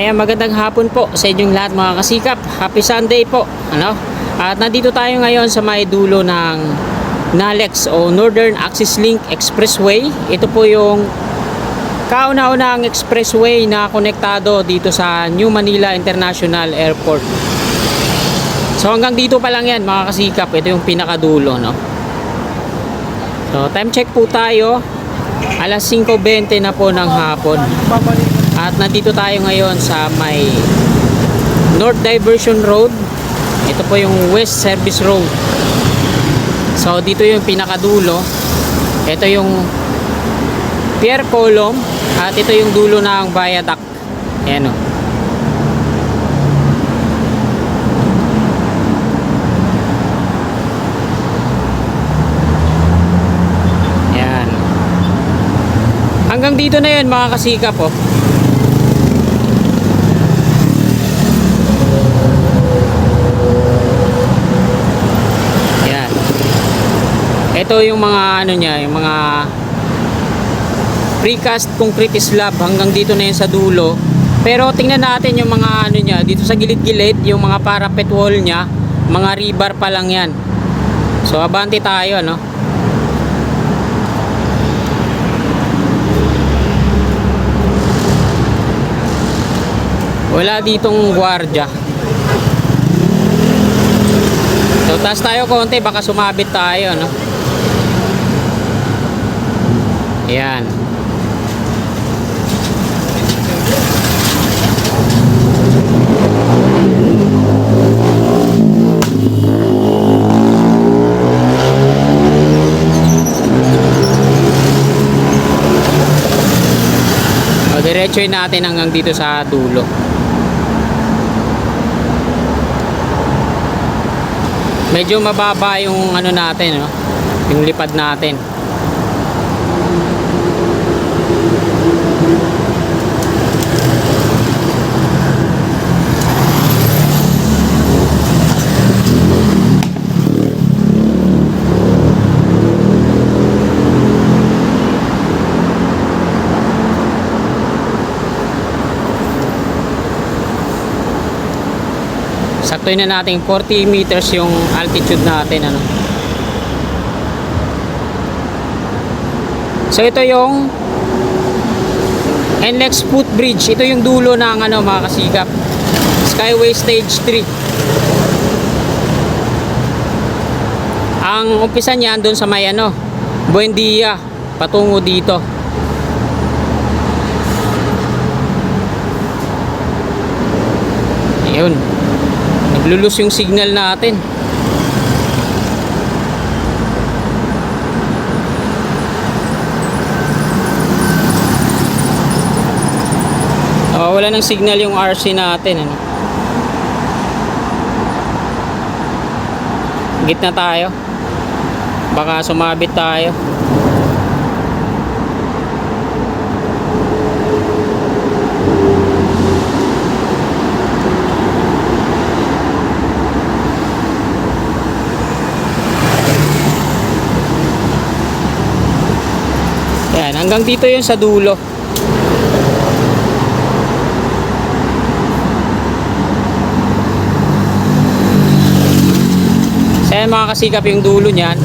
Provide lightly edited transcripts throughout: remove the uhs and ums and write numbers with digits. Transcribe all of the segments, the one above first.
Ayan, magandang hapon po sa inyong lahat mga kasikap. Happy Sunday po. At nandito tayo ngayon sa may dulo ng NALEX o Northern Axis Link Expressway. Ito po yung kauna-unahang expressway na konektado dito sa New Manila International Airport. So hanggang dito pa lang yan mga kasikap. Ito yung pinakadulo, no? So time check po tayo. Alas 5:20 na po ng hapon. At nandito tayo ngayon sa may North Diversion Road. Ito po yung West Service Road. So dito yung pinakadulo. Ito yung pier column. At ito yung dulo ng viaduct. Ayan o. Ayan. Hanggang dito na yun mga kasikap po. Ito yung mga ano niya, yung mga precast concrete slab hanggang dito na yun sa dulo. Pero tingnan natin yung mga ano niya, dito sa gilid-gilid, yung mga parapet wall niya, mga rebar pa lang yan. So abante tayo, no? Wala ditong gwardiya. So taas tayo konti, baka sumabit tayo, no? Ayan. Diretsoy natin hanggang dito sa dulo. Medyo mababa yung ano natin, no? Yung lipad natin. Saktoy na natin 40 meters yung altitude natin, ano. So ito yung NLEX footbridge. Ito yung dulo ng ano mga kasikap, Skyway Stage 3. Ang umpisa niyan doon sa may ano, Buendia patungo dito. Ayun. Naglulus yung signal natin. Wala ng signal yung RC natin, ano. Gitna tayo. Baka sumabit tayo. Yan, hanggang dito yun sa dulo. Kaya mga kasikap yung dulo niyan,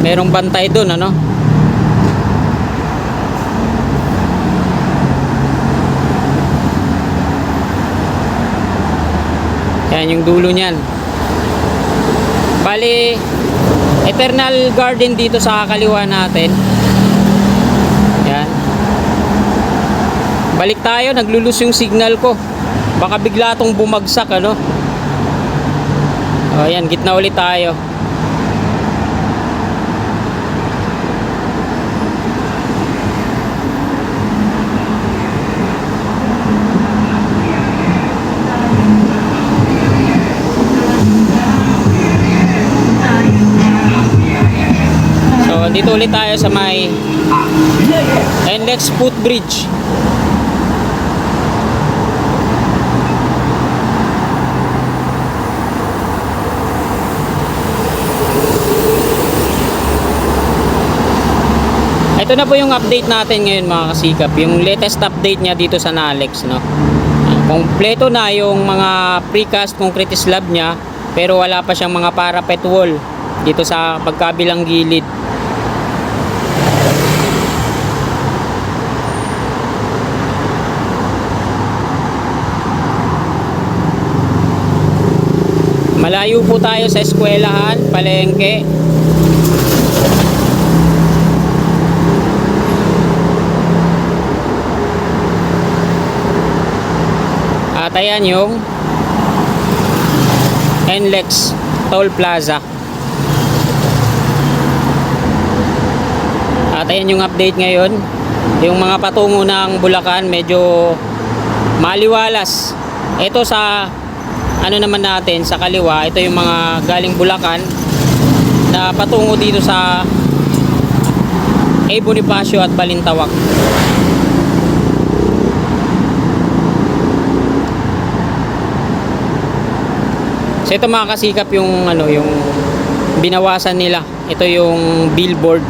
merong bantay doon, ano. Yan yung dulo niyan. Bali, Eternal Garden dito sa kaliwa natin. Yan. Balik tayo, naglulus yung signal ko. Baka bigla tong bumagsak, ano. O yan, gitna ulit tayo. So dito ulit tayo sa may NLEX footbridge. Ito na po yung update natin ngayon mga kasikap, yung latest update niya dito sa NALEX, no. Kompleto na yung mga precast concrete slab niya, pero wala pa siyang mga parapet wall dito sa pagkabilang gilid. Malayo po tayo sa eskwelahan, palengke. At ayan yung NLEX Toll Plaza. At ayan yung update ngayon. Yung mga patungo ng Bulacan medyo maliwalas. Ito sa ano naman natin sa kaliwa, ito yung mga galing Bulacan na patungo dito sa A. Bonifacio at Balintawak. So ito mga kasikap yung ano, yung binawasan nila. Ito yung billboard.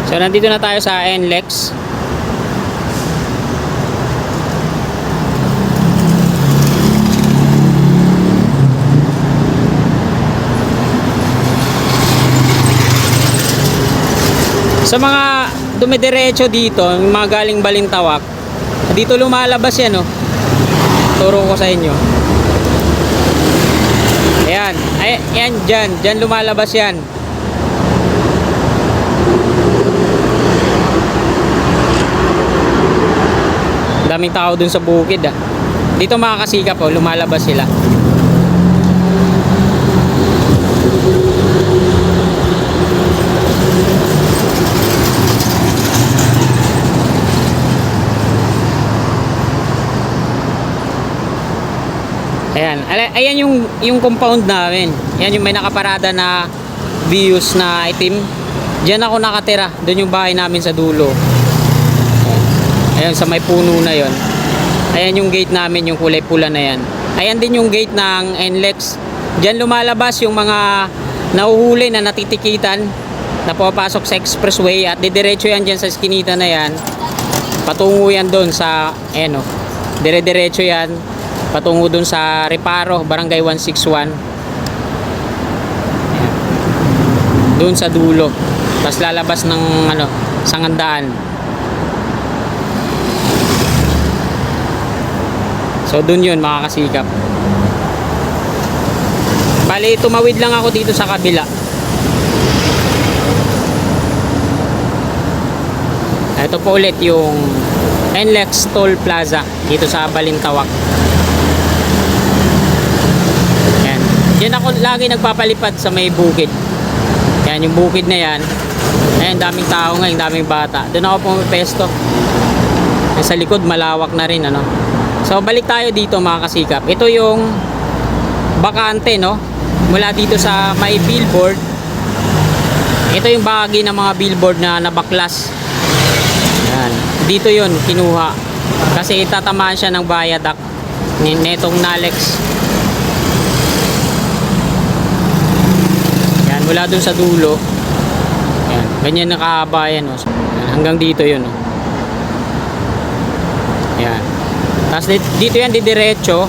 So nandito na tayo sa NLEX. Sa mga dumidiretso dito, yung mga galing Balintawak, dito lumalabas yan, oh. Turo ko sa inyo. Ayan, ayan dyan lumalabas yan. Daming tao dun sa bukid, ah. Dito mga kasikap, oh, lumalabas sila. Ayan, ayan yung compound namin. Ayan yung may nakaparada na Vios na itim. Diyan ako nakatira. Doon yung bahay namin sa dulo. Ayan sa may puno na yon. Ayan yung gate namin, yung kulay pula na yan. Ayan din yung gate ng NLEX. Diyan lumalabas yung mga nahuhuli na natitikitan na pupasok sa expressway at didiretso yan dyan sa eskinita na yan. Patungo yan doon sa ano, dire-diretso yan patungo doon sa Reparo, Barangay 161. Ayan. Doon sa dulo. Tapos lalabas ng ano, Sangandaan. So dun yun mga kasikap. Bali tumawid lang ako dito sa kabila. Ito po ulit yung NLEX Toll Plaza dito sa Balintawak. Yan. Diyan ako lagi nagpapalipad sa may bukid. Yan yung bukid na yan. Ayan, daming tao ngayon, daming bata. Doon ako pumipesto. Sa likod malawak na rin, ano. So balik tayo dito mga kasikap. Ito yung bakante, no? Mula dito sa may billboard. Ito yung bahagi ng mga billboard na nabaklas. Yan. Dito yun kinuha. Kasi itatamaan siya ng viaduct netong NLEX. Yan, mula dun sa dulo. Yan, ganyan nakahaba yan, no? Yan, hanggang dito yun, no? Yan. Tapos dito yan didiretso.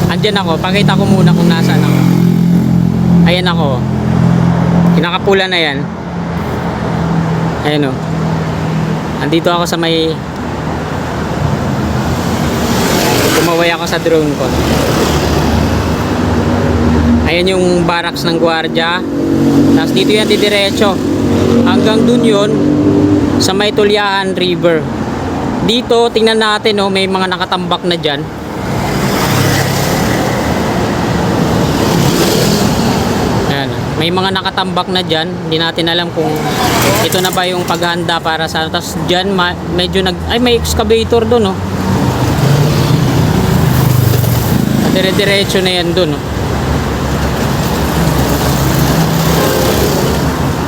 Andyan ako. Pakita ko muna kung nasaan ako. Ayan ako. Kinakapula na yan. Ayan o. Andito ako sa may... Tumaway ako sa drone ko. Ayan yung barracks ng gwardiya. Tapos dito yan didiretso. Hanggang dun yun sa may Tulyahan River. Dito, tingnan natin, oh, may mga nakatambak na dyan. Ayan, may may mga nakatambak na dyan. Hindi natin alam kung ito na ba yung paghahanda para sa, tapos dyan medyo may excavator doon, oh. Dire-diretso na yan doon, oh.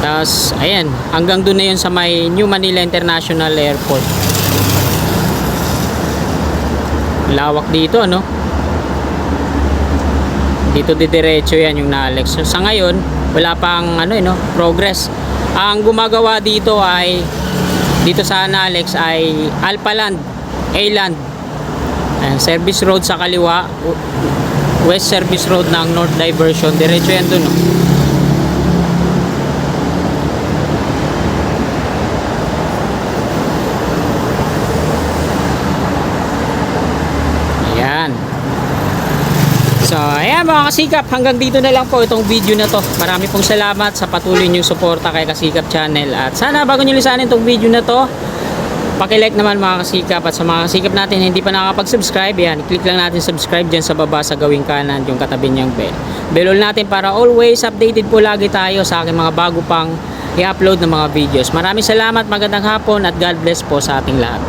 Tapos ayan, hanggang doon na yun sa may New Manila International Airport. Lawak dito, ano? Dito didiretso yan yung NALEX. So, sa ngayon, wala pang progress. Ang gumagawa dito ay dito sa NALEX ay Alphaland, A-Land. Ayan, service road sa kaliwa, west service road ng north diversion. Diretso yan dun, no? Ayan. So, ayan mga kasikap, hanggang dito na lang po itong video na to. Marami pong salamat sa patuloy niyong suporta kay Kasikap Channel. At sana bago nyo lisanin itong video na to, paki-like naman mga kasikap. At sa mga kasikap natin hindi pa nakakapag-subscribe, yan, click lang natin subscribe dyan sa baba sa gawing kanan, yung katabi niyang bell. Bell natin para always updated po lagi tayo sa aking mga bago pang i-upload ng mga videos. Maraming salamat, magandang hapon at God bless po sa ating lahat.